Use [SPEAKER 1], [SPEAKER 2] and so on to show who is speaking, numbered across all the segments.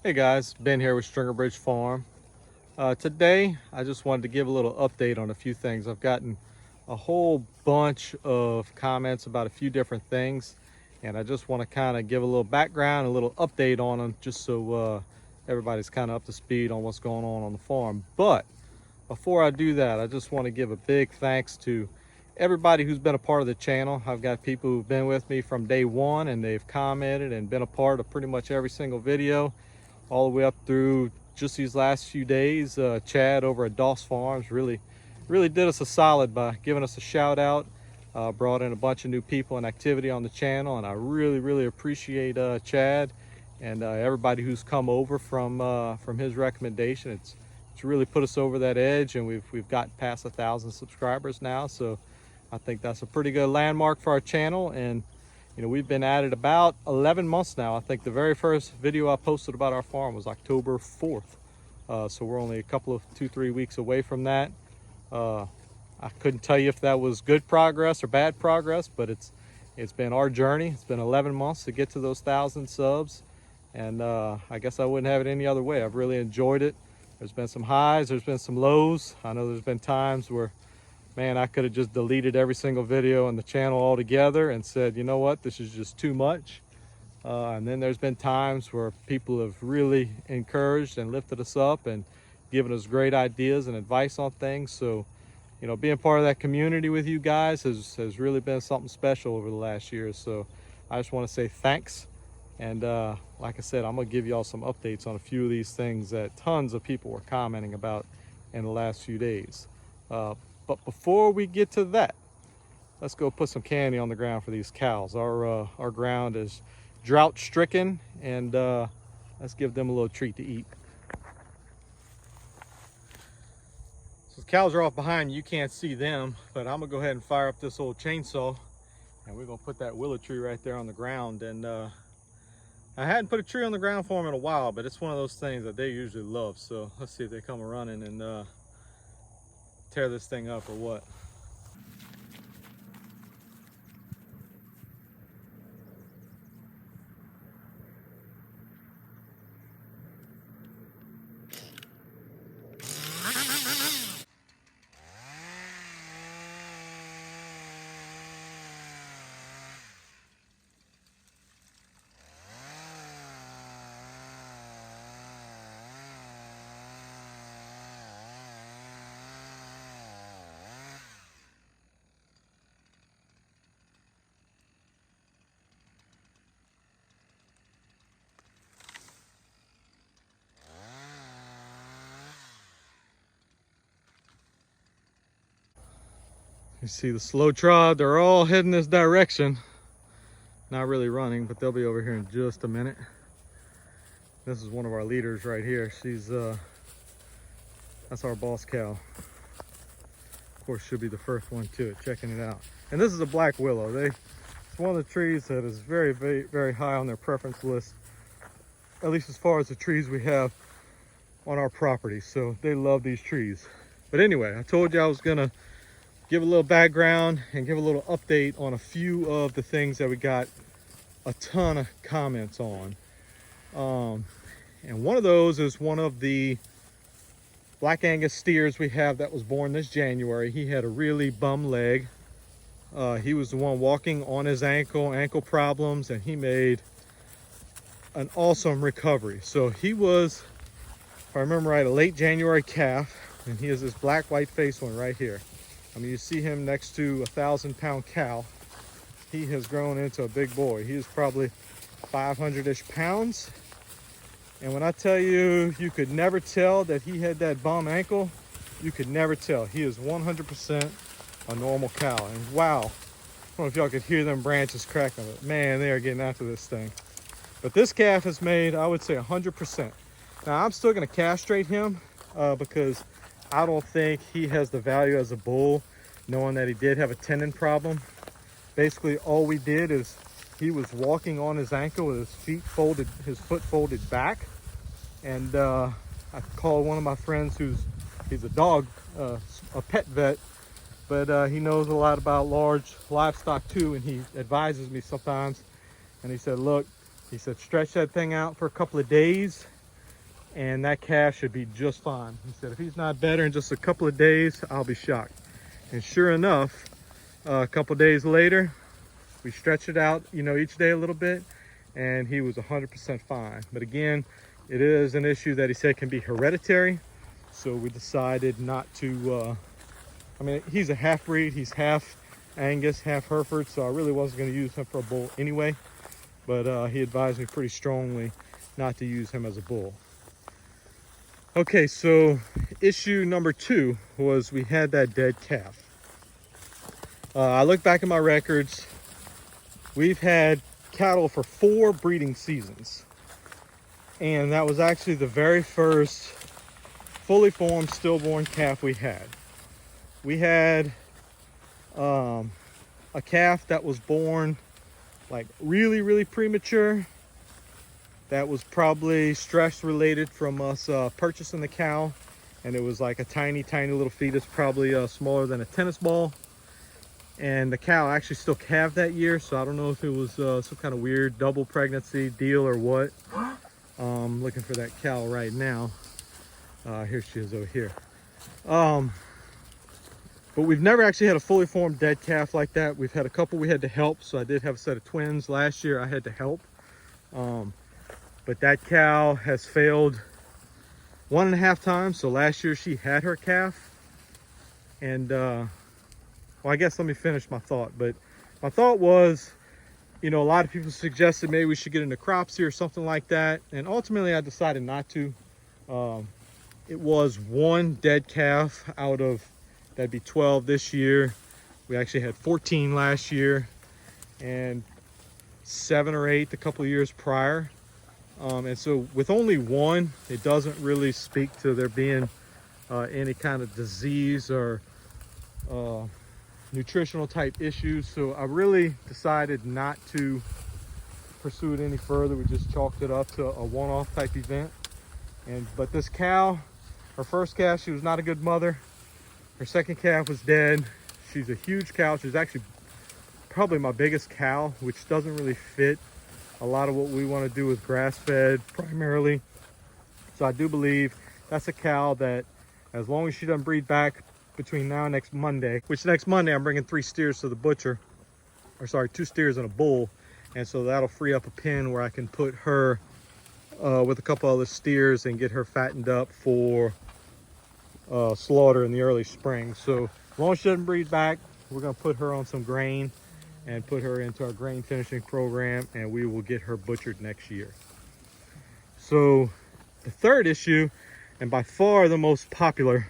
[SPEAKER 1] Hey guys, Ben here with Stringer Bridge Farm. Today I just wanted to give a little update on a few things. I've gotten a whole bunch of comments about a few different things, and I just want to kind of give a little background, a little update on them, just so everybody's kind of up to speed on what's going on the farm. But before I do that, I just want to give a big thanks to everybody who's been a part of the channel. I've got people who've been with me from day one, and they've commented and been a part of pretty much every single video all the way up through just these last few days. Chad over at Doss Farms really did us a solid by giving us a shout out. Brought in a bunch of new people and activity on the channel, and I really appreciate Chad and everybody who's come over from his recommendation. It's really put us over that edge, and we've got past 1,000 subscribers now, so I think that's a pretty good landmark for our channel. And you know, we've been at it about 11 months now. I think the very first video I posted about our farm was October 4th. So we're only a couple of 2-3 weeks away from that. I couldn't tell you if that was good progress or bad progress, but it's been our journey. It's been 11 months to get to those 1,000 subs. And I guess I wouldn't have it any other way. I've really enjoyed it. There's been some highs, there's been some lows. I know there's been times where, man, I could have just deleted every single video on the channel altogether and said, you know what, this is just too much. And then there's been times where people have really encouraged and lifted us up and given us great ideas and advice on things. So, you know, being part of that community with you guys has really been something special over the last year. So I just want to say thanks. And like I said, I'm going to give y'all some updates on a few of these things that tons of people were commenting about in the last few days. But before we get to that, let's go put some candy on the ground for these cows. Our ground is drought stricken, and let's give them a little treat to eat. So the cows are off behind you can't see them, but I'm gonna go ahead and fire up this old chainsaw, and we're gonna put that willow tree right there on the ground. And I hadn't put a tree on the ground for them in a while, but it's one of those things that they usually love. So let's see if they come running and tear this thing up or what. You see the slow trot, they're all heading this direction. Not really running, but they'll be over here in just a minute. This is one of our leaders right here. She's, that's our boss cow. Of course, should be the first one to it, checking it out. And this is a black willow. It's one of the trees that is very high on their preference list, at least as far as the trees we have on our property. So they love these trees. But anyway, I told you I was gonna give a little background and give a little update on a few of the things that we got a ton of comments on. And one of those is one of the Black Angus steers we have that was born this January. He had a really bum leg. He was the one walking on his ankle problems, and he made an awesome recovery. So he was, if I remember right, a late January calf, and he has this black white face one right here. I mean, you see him next to a 1,000-pound cow. He has grown into a big boy. He is probably 500-ish pounds. And when I tell you, you could never tell that he had that bum ankle, you could never tell. He is 100% a normal cow. And wow, I don't know if y'all could hear them branches cracking, but man, they are getting after this thing. But this calf has made, I would say, 100%. Now, I'm still gonna castrate him because I don't think he has the value as a bull, knowing that he did have a tendon problem. Basically, all we did is he was walking on his ankle with his foot folded back. And I called one of my friends he's a dog, a pet vet, but he knows a lot about large livestock too, and he advises me sometimes. And he said, look, he said, stretch that thing out for a couple of days and that calf should be just fine. He said if he's not better in just a couple of days, I'll be shocked. And sure enough, a couple of days later, we stretched it out, you know, each day a little bit, and he was 100% fine. But again, it is an issue that he said can be hereditary, so we decided not to, I mean, he's a half breed, he's half Angus, half Hereford, so I really wasn't going to use him for a bull anyway, but he advised me pretty strongly not to use him as a bull. Okay, so issue number 2 was we had that dead calf. I look back at my records. We've had cattle for 4 breeding seasons, and that was actually the very first fully formed stillborn calf we had. We had a calf that was born like really premature. That was probably stress related from us purchasing the cow, and it was like a tiny little fetus, probably smaller than a tennis ball. And the cow actually still calved that year, so I don't know if it was some kind of weird double pregnancy deal or what. Looking for that cow right now. Here she is over here. But we've never actually had a fully formed dead calf like that. We've had a couple we had to help, so I did have a set of twins last year I had to help. But that cow has failed 1.5 times. So last year she had her calf, and well, I guess let me finish my thought. But my thought was, you know, a lot of people suggested maybe we should get into cropsy or something like that, and ultimately I decided not to. It was 1 dead calf out of, that'd be 12 this year. We actually had 14 last year, and 7 or 8 a couple of years prior. And so with only 1, it doesn't really speak to there being any kind of disease or nutritional type issues. So I really decided not to pursue it any further. We just chalked it up to a one-off type event. But this cow, her first calf, she was not a good mother. Her second calf was dead. She's a huge cow. She's actually probably my biggest cow, which doesn't really fit a lot of what we want to do with grass-fed primarily. So I do believe that's a cow that, as long as she doesn't breed back between now and next Monday, which next Monday I'm bringing 3 steers to the butcher, or sorry, 2 steers and a bull, and so that'll free up a pen where I can put her with a couple other steers and get her fattened up for slaughter in the early spring. So as long as she doesn't breed back, we're going to put her on some grain and put her into our grain finishing program, and we will get her butchered next year. So the third issue, and by far the most popular,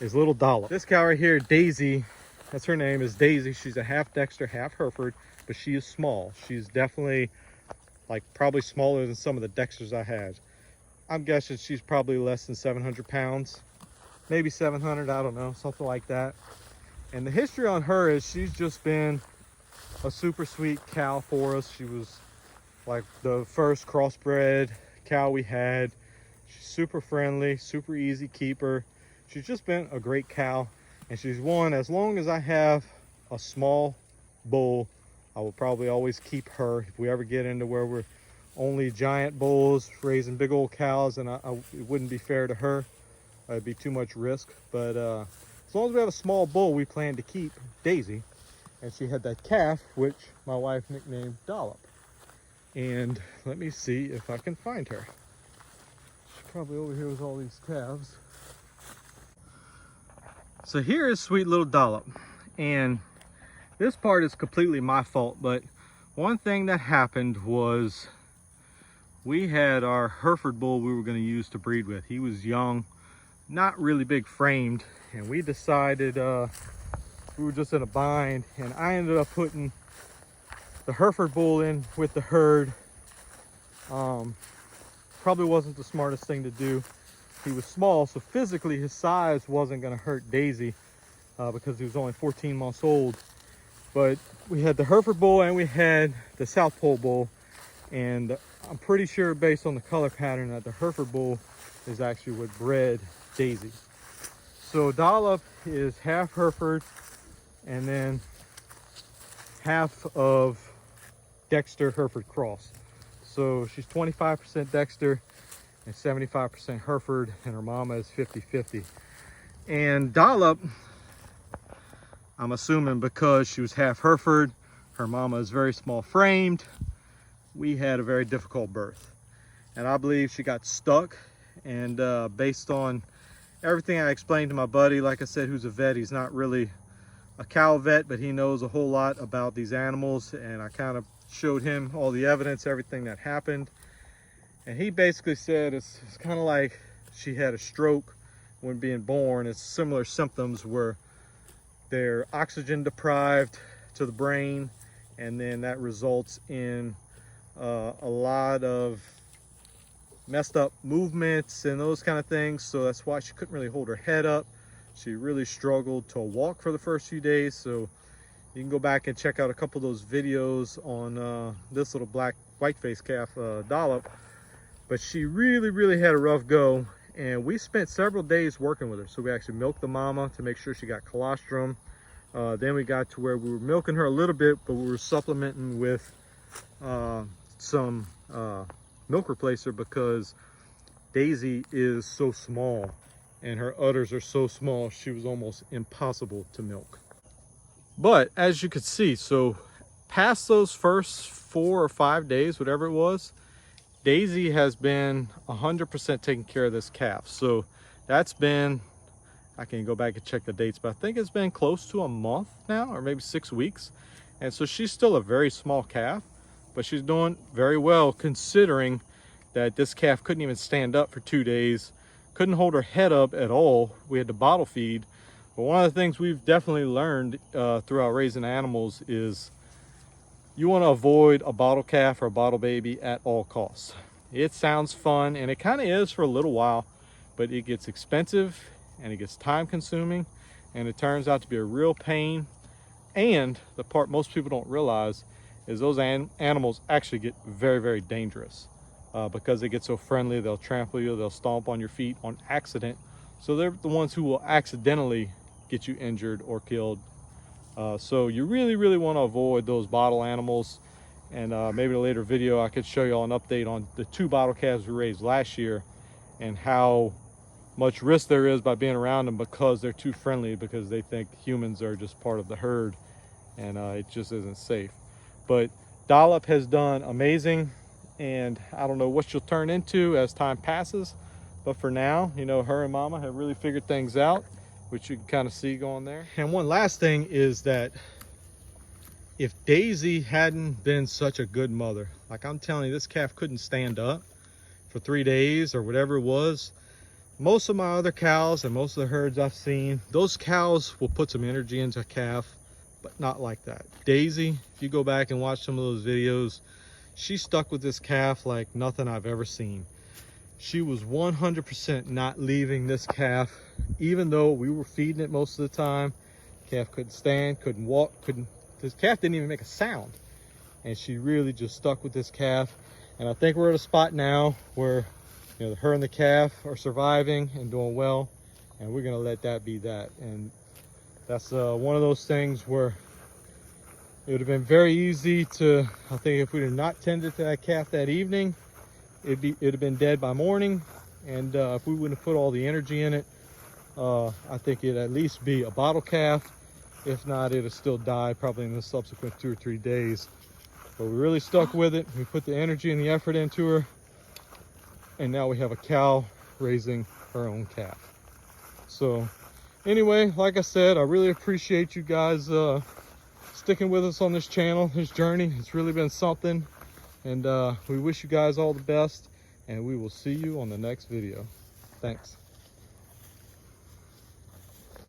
[SPEAKER 1] is little Dollop. This cow right here, Daisy, that's her name, is Daisy. She's a half Dexter, half Hereford, but she is small. She's definitely like probably smaller than some of the Dexters I had. I'm guessing she's probably less than 700 pounds, maybe 700, I don't know, something like that. And the history on her is she's just been a super sweet cow for us. She was like the first crossbred cow we had. She's super friendly, super easy keeper. She's just been a great cow, and she's one, as long as I have a small bull, I will probably always keep her. If we ever get into where we're only giant bulls raising big old cows, and it wouldn't be fair to her. It'd be too much risk. But as long as we have a small bull, we plan to keep Daisy. And she had that calf, which my wife nicknamed Dollop. And let me see if I can find her. She's probably over here with all these calves. So here is sweet little Dollop. And this part is completely my fault, but one thing that happened was we had our Hereford bull we were going to use to breed with. He was young, not really big framed, and we decided we were just in a bind, and I ended up putting the Hereford bull in with the herd. Probably wasn't the smartest thing to do. He was small, so physically his size wasn't going to hurt Daisy because he was only 14 months old. But we had the Hereford bull and we had the South Pole bull, and I'm pretty sure based on the color pattern that the Hereford bull is actually what bred Daisy. So Dollop is half Hereford and then half of Dexter Hereford cross. So she's 25% Dexter and 75% Hereford, and her mama is 50-50. And Dollop, I'm assuming because she was half Hereford, her mama is very small framed, we had a very difficult birth. And I believe she got stuck, and based on everything I explained to my buddy, like I said, who's a vet, he's not really a cow vet, but he knows a whole lot about these animals, and I kind of showed him all the evidence, everything that happened, and he basically said it's kind of like she had a stroke when being born. It's similar symptoms where they're oxygen deprived to the brain, and then that results in a lot of messed up movements and those kind of things. So that's why she couldn't really hold her head up. She really struggled to walk for the first few days. So you can go back and check out a couple of those videos on this little white face calf, Dollop. But she really had a rough go, and we spent several days working with her. So we actually milked the mama to make sure she got colostrum. Then we got to where we were milking her a little bit, but we were supplementing with some milk replacer because Daisy is so small and her udders are so small, she was almost impossible to milk. But as you could see, so past those first 4 or 5 days, whatever it was, Daisy has been 100% taking care of this calf. So that's been, I can go back and check the dates, but I think it's been close to a month now, or maybe 6 weeks. And so she's still a very small calf, but she's doing very well considering that this calf couldn't even stand up for 2 days, couldn't hold her head up at all. We had to bottle feed. But one of the things we've definitely learned throughout raising animals is you want to avoid a bottle calf or a bottle baby at all costs. It sounds fun, and it kind of is for a little while, but it gets expensive and it gets time consuming, and it turns out to be a real pain. And the part most people don't realize is those animals actually get very dangerous because they get so friendly. They'll trample you, they'll stomp on your feet on accident. So they're the ones who will accidentally get you injured or killed. So you really want to avoid those bottle animals. And maybe in a later video I could show you all an update on the 2 bottle calves we raised last year and how much risk there is by being around them because they're too friendly, because they think humans are just part of the herd, and it just isn't safe. But Dollop has done amazing, and I don't know what she'll turn into as time passes, but for now, you know, her and mama have really figured things out, which you can kind of see going there. And one last thing is that if Daisy hadn't been such a good mother, like I'm telling you, this calf couldn't stand up for 3 days or whatever it was. Most of my other cows and most of the herds I've seen, those cows will put some energy into a calf, but not like that. Daisy, if you go back and watch some of those videos, she stuck with this calf like nothing I've ever seen. She was 100% not leaving this calf, even though we were feeding it most of the time. Calf couldn't stand, couldn't walk, this calf didn't even make a sound. And she really just stuck with this calf. And I think we're at a spot now where, you know, her and the calf are surviving and doing well, and we're gonna let that be that. And that's one of those things where it would have been very easy to, I think if we'd have not tended to that calf that evening, it'd have been dead by morning. And if we wouldn't have put all the energy in it, I think it'd at least be a bottle calf. If not, it'd have still died probably in the subsequent 2 or 3 days. But we really stuck with it. We put the energy and the effort into her, and now we have a cow raising her own calf. So anyway, like I said, I really appreciate you guys sticking with us on this channel, this journey. It's really been something, and we wish you guys all the best, and we will see you on the next video. Thanks.